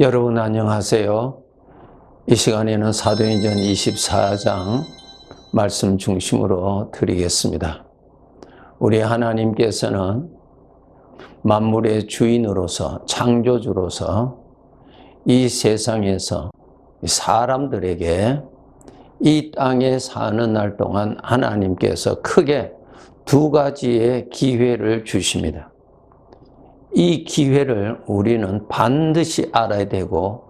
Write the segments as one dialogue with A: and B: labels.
A: 여러분 안녕하세요. 이 시간에는 사도행전 24장 말씀 중심으로 드리겠습니다. 우리 하나님께서는 만물의 주인으로서 창조주로서 이 세상에서 사람들에게 이 땅에 사는 날 동안 하나님께서 크게 두 가지의 기회를 주십니다. 이 기회를 우리는 반드시 알아야 되고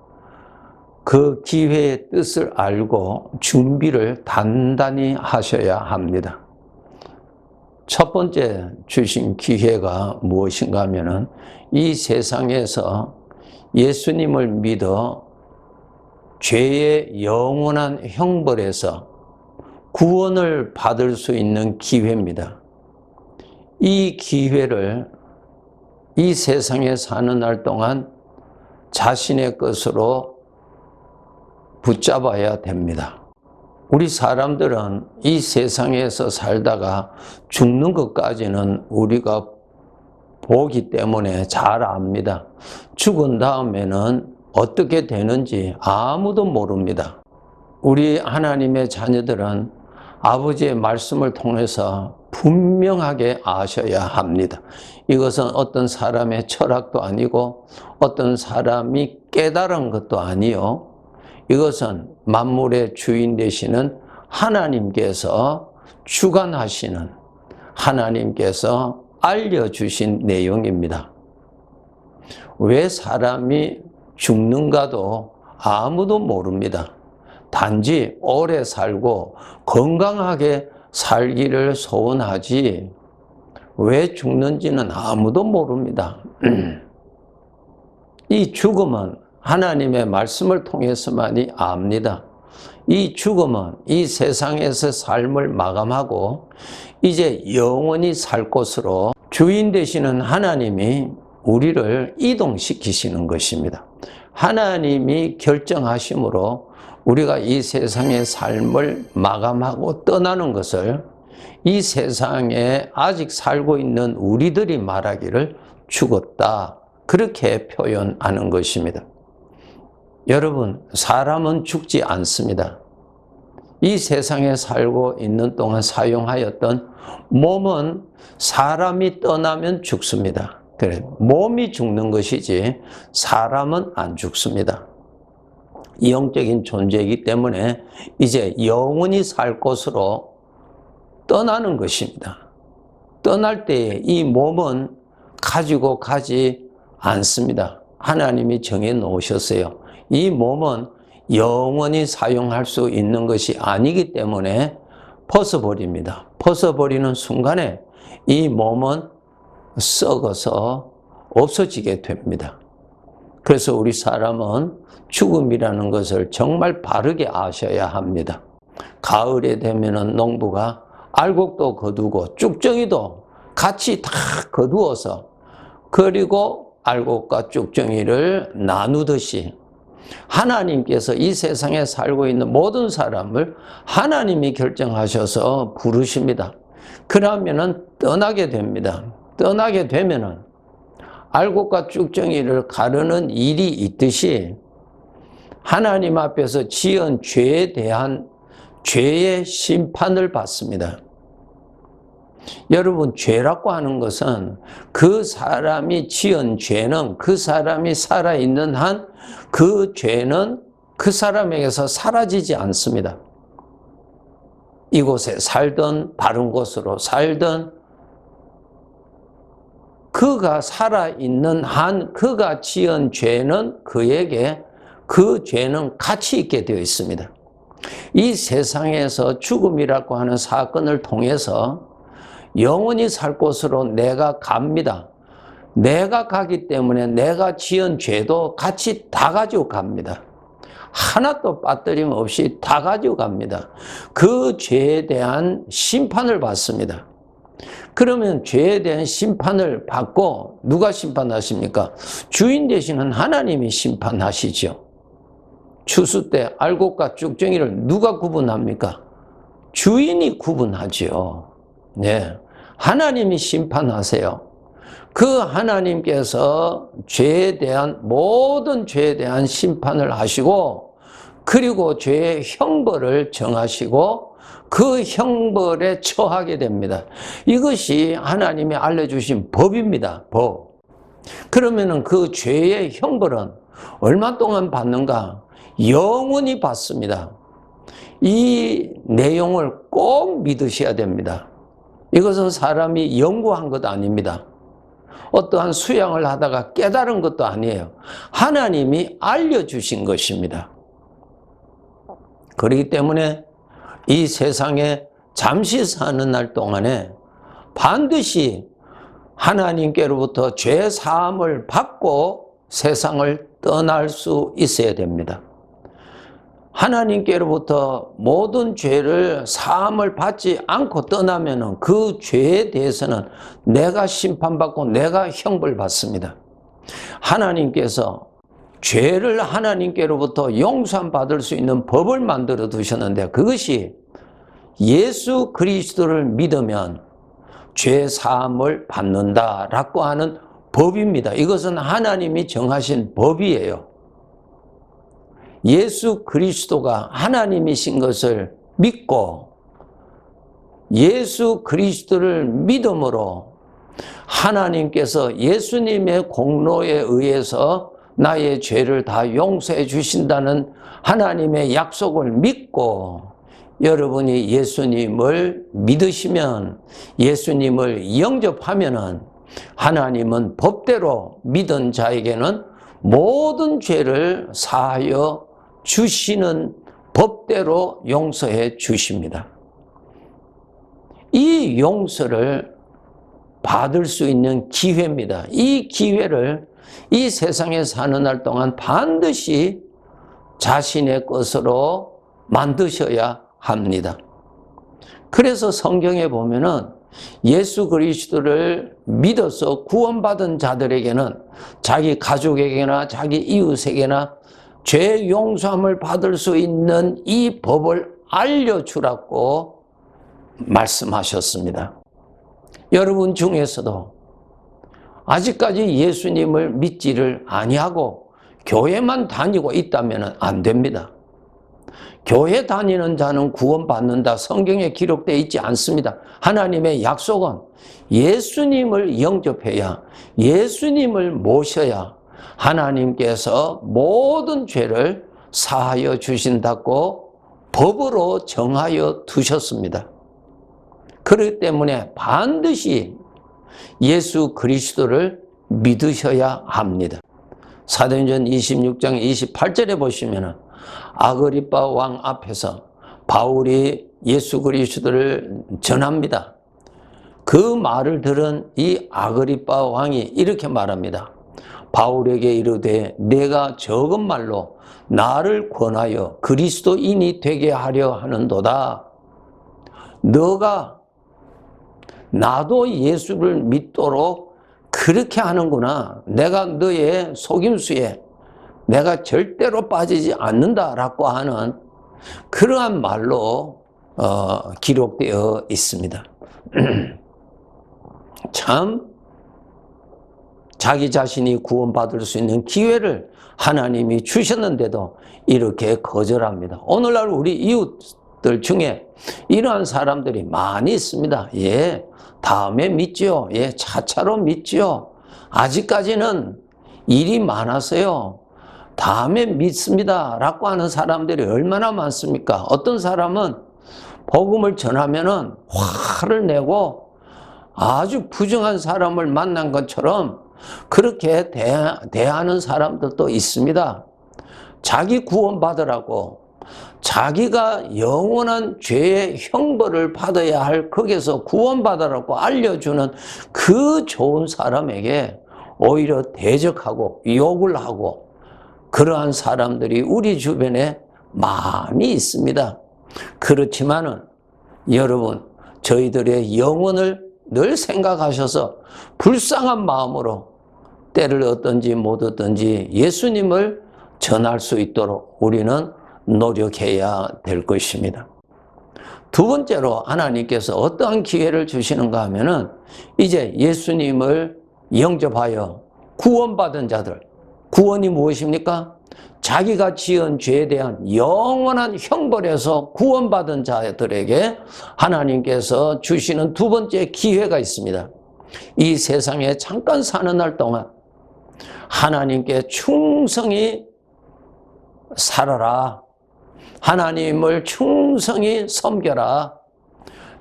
A: 그 기회의 뜻을 알고 준비를 단단히 하셔야 합니다. 첫 번째 주신 기회가 무엇인가 하면은 이 세상에서 예수님을 믿어 죄의 영원한 형벌에서 구원을 받을 수 있는 기회입니다. 이 기회를 이 세상에 사는 날 동안 자신의 것으로 붙잡아야 됩니다. 우리 사람들은 이 세상에서 살다가 죽는 것까지는 우리가 보기 때문에 잘 압니다. 죽은 다음에는 어떻게 되는지 아무도 모릅니다. 우리 하나님의 자녀들은 아버지의 말씀을 통해서 분명하게 아셔야 합니다. 이것은 어떤 사람의 철학도 아니고 어떤 사람이 깨달은 것도 아니요. 이것은 만물의 주인 되시는 하나님께서 주관하시는 하나님께서 알려주신 내용입니다. 왜 사람이 죽는가도 아무도 모릅니다. 단지 오래 살고 건강하게 살기를 소원하지 왜 죽는지는 아무도 모릅니다. 이 죽음은 하나님의 말씀을 통해서만이 압니다. 이 죽음은 이 세상에서 삶을 마감하고 이제 영원히 살 곳으로 주인 되시는 하나님이 우리를 이동시키시는 것입니다. 하나님이 결정하심으로 우리가 이 세상의 삶을 마감하고 떠나는 것을 이 세상에 아직 살고 있는 우리들이 말하기를 죽었다. 그렇게 표현하는 것입니다. 여러분, 사람은 죽지 않습니다. 이 세상에 살고 있는 동안 사용하였던 몸은 사람이 떠나면 죽습니다. 그래, 몸이 죽는 것이지 사람은 안 죽습니다. 영적인 존재이기 때문에 이제 영원히 살 곳으로 떠나는 것입니다. 떠날 때에 이 몸은 가지고 가지 않습니다. 하나님이 정해 놓으셨어요. 이 몸은 영원히 사용할 수 있는 것이 아니기 때문에 벗어버립니다. 벗어버리는 순간에 이 몸은 썩어서 없어지게 됩니다. 그래서 우리 사람은 죽음이라는 것을 정말 바르게 아셔야 합니다. 가을에 되면은 농부가 알곡도 거두고 쭉정이도 같이 다 거두어서 그리고 알곡과 쭉정이를 나누듯이 하나님께서 이 세상에 살고 있는 모든 사람을 하나님이 결정하셔서 부르십니다. 그러면은 떠나게 됩니다. 떠나게 되면은 알곡과 쭉정이를 가르는 일이 있듯이 하나님 앞에서 지은 죄에 대한 죄의 심판을 받습니다. 여러분, 죄라고 하는 것은 그 사람이 지은 죄는 그 사람이 살아있는 한 그 죄는 그 사람에게서 사라지지 않습니다. 이곳에 살던 다른 곳으로 살던 그가 살아있는 한 그가 지은 죄는 그에게 그 죄는 가치 있게 되어 있습니다. 이 세상에서 죽음이라고 하는 사건을 통해서 영원히 살 곳으로 내가 갑니다. 내가 가기 때문에 내가 지은 죄도 같이 다 가지고 갑니다. 하나도 빠뜨림 없이 다 가지고 갑니다. 그 죄에 대한 심판을 받습니다. 그러면 죄에 대한 심판을 받고 누가 심판하십니까? 주인 되시는 하나님이 심판하시죠. 추수 때 알곡과 쭉정이를 누가 구분합니까? 주인이 구분하지요. 네, 하나님이 심판하세요. 그 하나님께서 모든 죄에 대한 심판을 하시고, 그리고 죄의 형벌을 정하시고 그 형벌에 처하게 됩니다. 이것이 하나님이 알려주신 법입니다. 법. 그러면은 그 죄의 형벌은 얼마 동안 받는가? 영원히 받습니다. 이 내용을 꼭 믿으셔야 됩니다. 이것은 사람이 연구한 것 아닙니다. 어떠한 수양을 하다가 깨달은 것도 아니에요. 하나님이 알려주신 것입니다. 그렇기 때문에 이 세상에 잠시 사는 날 동안에 반드시 하나님께로부터 죄 사함을 받고 세상을 떠날 수 있어야 됩니다. 하나님께로부터 모든 죄를 사함을 받지 않고 떠나면 그 죄에 대해서는 내가 심판받고 내가 형벌받습니다. 하나님께서 죄를 하나님께로부터 용서받을 수 있는 법을 만들어 두셨는데, 그것이 예수 그리스도를 믿으면 죄 사함을 받는다라고 하는 법입니다. 이것은 하나님이 정하신 법이에요. 예수 그리스도가 하나님이신 것을 믿고 예수 그리스도를 믿음으로 하나님께서 예수님의 공로에 의해서 나의 죄를 다 용서해 주신다는 하나님의 약속을 믿고 여러분이 예수님을 믿으시면, 예수님을 영접하면은 하나님은 법대로 믿은 자에게는 모든 죄를 사하여 주시는 법대로 용서해 주십니다. 이 용서를 받을 수 있는 기회입니다. 이 기회를 이 세상에 사는 날 동안 반드시 자신의 것으로 만드셔야 합니다. 그래서 성경에 보면은 예수 그리스도를 믿어서 구원받은 자들에게는 자기 가족에게나 자기 이웃에게나 죄 용서함을 받을 수 있는 이 법을 알려주라고 말씀하셨습니다. 여러분 중에서도 아직까지 예수님을 믿지를 아니하고 교회만 다니고 있다면 안 됩니다. 교회 다니는 자는 구원받는다, 성경에 기록되어 있지 않습니다. 하나님의 약속은 예수님을 영접해야, 예수님을 모셔야 하나님께서 모든 죄를 사하여 주신다고 법으로 정하여 두셨습니다. 그렇기 때문에 반드시 예수 그리스도를 믿으셔야 합니다. 사도행전 26장 28절에 보시면 아그리빠 왕 앞에서 바울이 예수 그리스도를 전합니다. 그 말을 들은 이 아그리빠 왕이 이렇게 말합니다. 바울에게 이르되 내가 적은 말로 나를 권하여 그리스도인이 되게 하려 하는도다. 너가 나도 예수를 믿도록 그렇게 하는구나. 내가 너의 속임수에 내가 절대로 빠지지 않는다라고 하는 그러한 말로 기록되어 있습니다. 참 자기 자신이 구원받을 수 있는 기회를 하나님이 주셨는데도 이렇게 거절합니다. 오늘날 우리 이웃들 중에 이러한 사람들이 많이 있습니다. 예, 다음에 믿지요. 예, 차차로 믿지요. 아직까지는 일이 많아서요. 다음에 믿습니다 라고 하는 사람들이 얼마나 많습니까? 어떤 사람은 복음을 전하면은 화를 내고 아주 부정한 사람을 만난 것처럼 그렇게 대하는 사람들도 있습니다. 자기 구원받으라고 자기가 영원한 죄의 형벌을 받아야 할 거기서 구원받으라고 알려주는 그 좋은 사람에게 오히려 대적하고 욕을 하고 그러한 사람들이 우리 주변에 많이 있습니다. 그렇지만은 여러분, 저희들의 영혼을 늘 생각하셔서 불쌍한 마음으로 때를 얻든지 못 얻든지 예수님을 전할 수 있도록 우리는 노력해야 될 것입니다. 두 번째로 하나님께서 어떠한 기회를 주시는가 하면은 이제 예수님을 영접하여 구원받은 자들, 구원이 무엇입니까? 자기가 지은 죄에 대한 영원한 형벌에서 구원받은 자들에게 하나님께서 주시는 두 번째 기회가 있습니다. 이 세상에 잠깐 사는 날 동안 하나님께 충성히 살아라. 하나님을 충성히 섬겨라.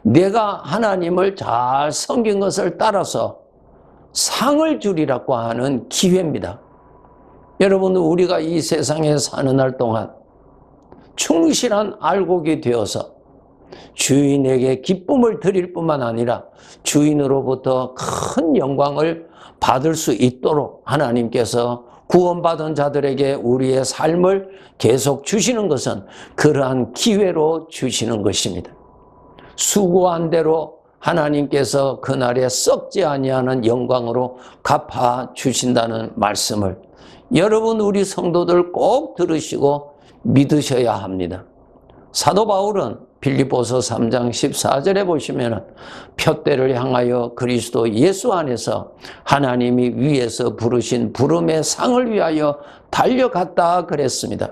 A: 내가 하나님을 잘 섬긴 것을 따라서 상을 주리라고 하는 기회입니다. 여러분, 우리가 이 세상에 사는 날 동안 충실한 알곡이 되어서 주인에게 기쁨을 드릴 뿐만 아니라 주인으로부터 큰 영광을 받을 수 있도록 하나님께서 구원받은 자들에게 우리의 삶을 계속 주시는 것은 그러한 기회로 주시는 것입니다. 수고한 대로 하나님께서 그날에 썩지 아니하는 영광으로 갚아 주신다는 말씀을 여러분, 우리 성도들 꼭 들으시고 믿으셔야 합니다. 사도 바울은 빌립보서 3장 14절에 보시면 푯대를 향하여 그리스도 예수 안에서 하나님이 위에서 부르신 부름의 상을 위하여 달려갔다 그랬습니다.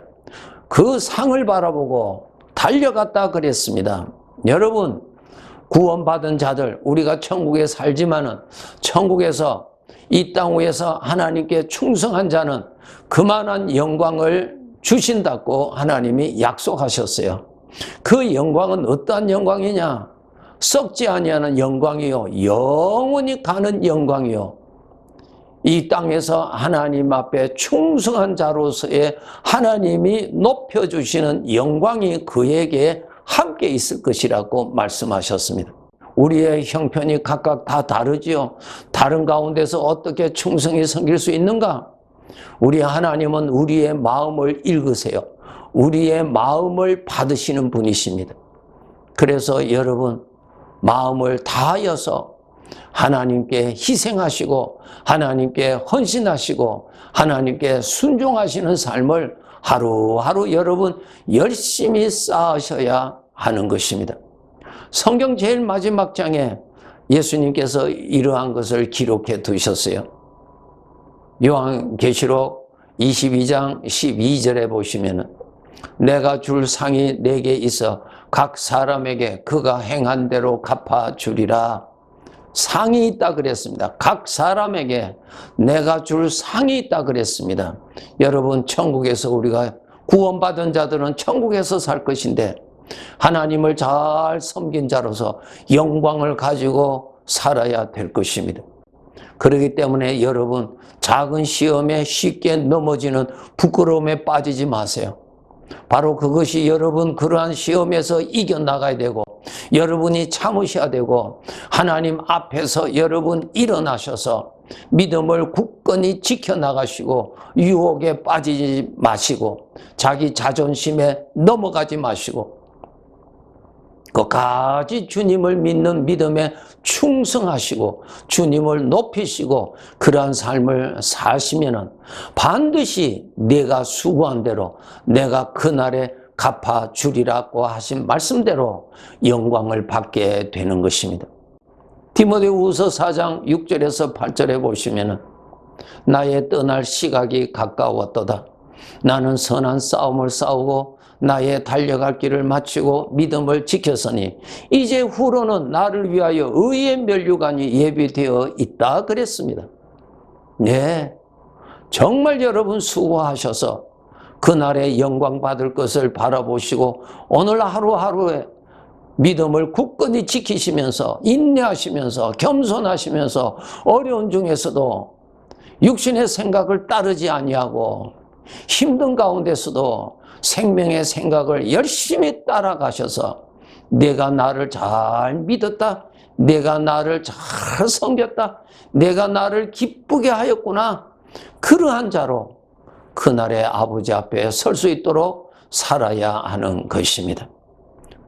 A: 그 상을 바라보고 달려갔다 그랬습니다. 여러분, 구원받은 자들, 우리가 천국에 살지만은 천국에서 이 땅 위에서 하나님께 충성한 자는 그만한 영광을 주신다고 하나님이 약속하셨어요. 그 영광은 어떠한 영광이냐? 썩지 아니하는 영광이요, 영원히 가는 영광이요, 이 땅에서 하나님 앞에 충성한 자로서의 하나님이 높여주시는 영광이 그에게 함께 있을 것이라고 말씀하셨습니다. 우리의 형편이 각각 다 다르지요. 다른 가운데서 어떻게 충성히 섬길 수 있는가? 우리 하나님은 우리의 마음을 읽으세요. 우리의 마음을 받으시는 분이십니다. 그래서 여러분, 마음을 다하여서 하나님께 희생하시고 하나님께 헌신하시고 하나님께 순종하시는 삶을 하루하루 여러분 열심히 쌓으셔야 하는 것입니다. 성경 제일 마지막 장에 예수님께서 이러한 것을 기록해 두셨어요. 요한계시록 22장 12절에 보시면은 내가 줄 상이 내게 있어 각 사람에게 그가 행한 대로 갚아 주리라. 상이 있다 그랬습니다. 각 사람에게 내가 줄 상이 있다 그랬습니다. 여러분, 천국에서 우리가 구원받은 자들은 천국에서 살 것인데 하나님을 잘 섬긴 자로서 영광을 가지고 살아야 될 것입니다. 그렇기 때문에 여러분, 작은 시험에 쉽게 넘어지는 부끄러움에 빠지지 마세요. 바로 그것이 여러분 그러한 시험에서 이겨나가야 되고 여러분이 참으셔야 되고 하나님 앞에서 여러분 일어나셔서 믿음을 굳건히 지켜나가시고 유혹에 빠지지 마시고 자기 자존심에 넘어가지 마시고 끝까지 주님을 믿는 믿음에 충성하시고 주님을 높이시고 그러한 삶을 사시면은 반드시 내가 수고한 대로 내가 그날에 갚아 주리라고 하신 말씀대로 영광을 받게 되는 것입니다. 디모데후서 4장 6절에서 8절에 보시면은 나의 떠날 시각이 가까웠도다. 나는 선한 싸움을 싸우고 나의 달려갈 길을 마치고 믿음을 지켰으니 이제 후로는 나를 위하여 의의 면류관이 예비되어 있다 그랬습니다. 네, 정말 여러분 수고하셔서 그날의 영광 받을 것을 바라보시고 오늘 하루하루에 믿음을 굳건히 지키시면서 인내하시면서 겸손하시면서 어려운 중에서도 육신의 생각을 따르지 아니하고 힘든 가운데서도 생명의 생각을 열심히 따라가셔서 내가 나를 잘 믿었다, 내가 나를 잘 섬겼다, 내가 나를 기쁘게 하였구나, 그러한 자로 그날의 아버지 앞에 설 수 있도록 살아야 하는 것입니다.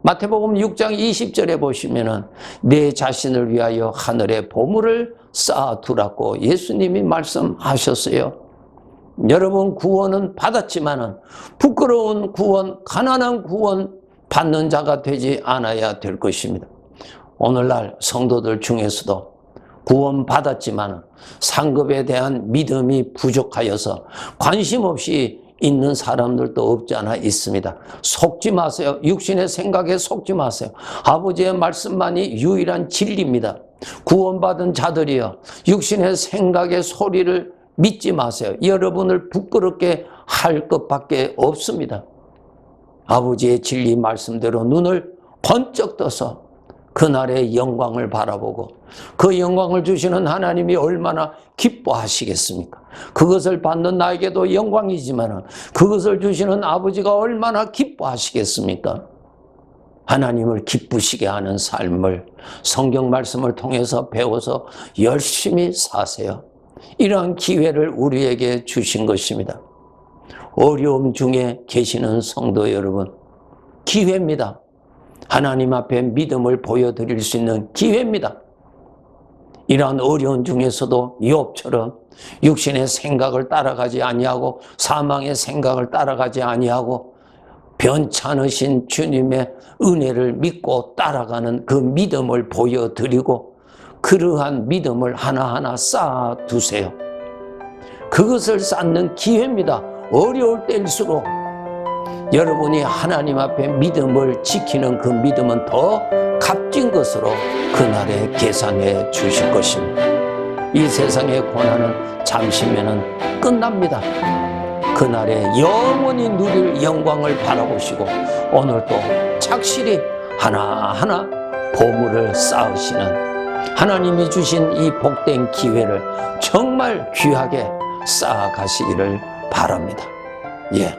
A: 마태복음 6장 20절에 보시면은 내 자신을 위하여 하늘에 보물을 쌓아두라고 예수님이 말씀하셨어요. 여러분, 구원은 받았지만은 부끄러운 구원, 가난한 구원 받는 자가 되지 않아야 될 것입니다. 오늘날 성도들 중에서도 구원받았지만 상급에 대한 믿음이 부족하여서 관심 없이 있는 사람들도 없지 않아 있습니다. 속지 마세요. 육신의 생각에 속지 마세요. 아버지의 말씀만이 유일한 진리입니다. 구원받은 자들이여, 육신의 생각의 소리를 믿지 마세요. 여러분을 부끄럽게 할 것밖에 없습니다. 아버지의 진리 말씀대로 눈을 번쩍 떠서 그날의 영광을 바라보고 그 영광을 주시는 하나님이 얼마나 기뻐하시겠습니까? 그것을 받는 나에게도 영광이지만 그것을 주시는 아버지가 얼마나 기뻐하시겠습니까? 하나님을 기쁘시게 하는 삶을 성경 말씀을 통해서 배워서 열심히 사세요. 이러한 기회를 우리에게 주신 것입니다. 어려움 중에 계시는 성도 여러분, 기회입니다. 하나님 앞에 믿음을 보여드릴 수 있는 기회입니다. 이러한 어려운 중에서도 욥처럼 육신의 생각을 따라가지 아니하고 사망의 생각을 따라가지 아니하고 변찮으신 주님의 은혜를 믿고 따라가는 그 믿음을 보여드리고 그러한 믿음을 하나하나 쌓아두세요. 그것을 쌓는 기회입니다. 어려울 때일수록 여러분이 하나님 앞에 믿음을 지키는 그 믿음은 더 값진 것으로 그날에 계산해 주실 것입니다. 이 세상의 고난은 잠시면은 끝납니다. 그날에 영원히 누릴 영광을 바라보시고 오늘도 착실히 하나하나 보물을 쌓으시는 하나님이 주신 이 복된 기회를 정말 귀하게 쌓아가시기를 바랍니다. 예,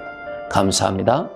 A: 감사합니다.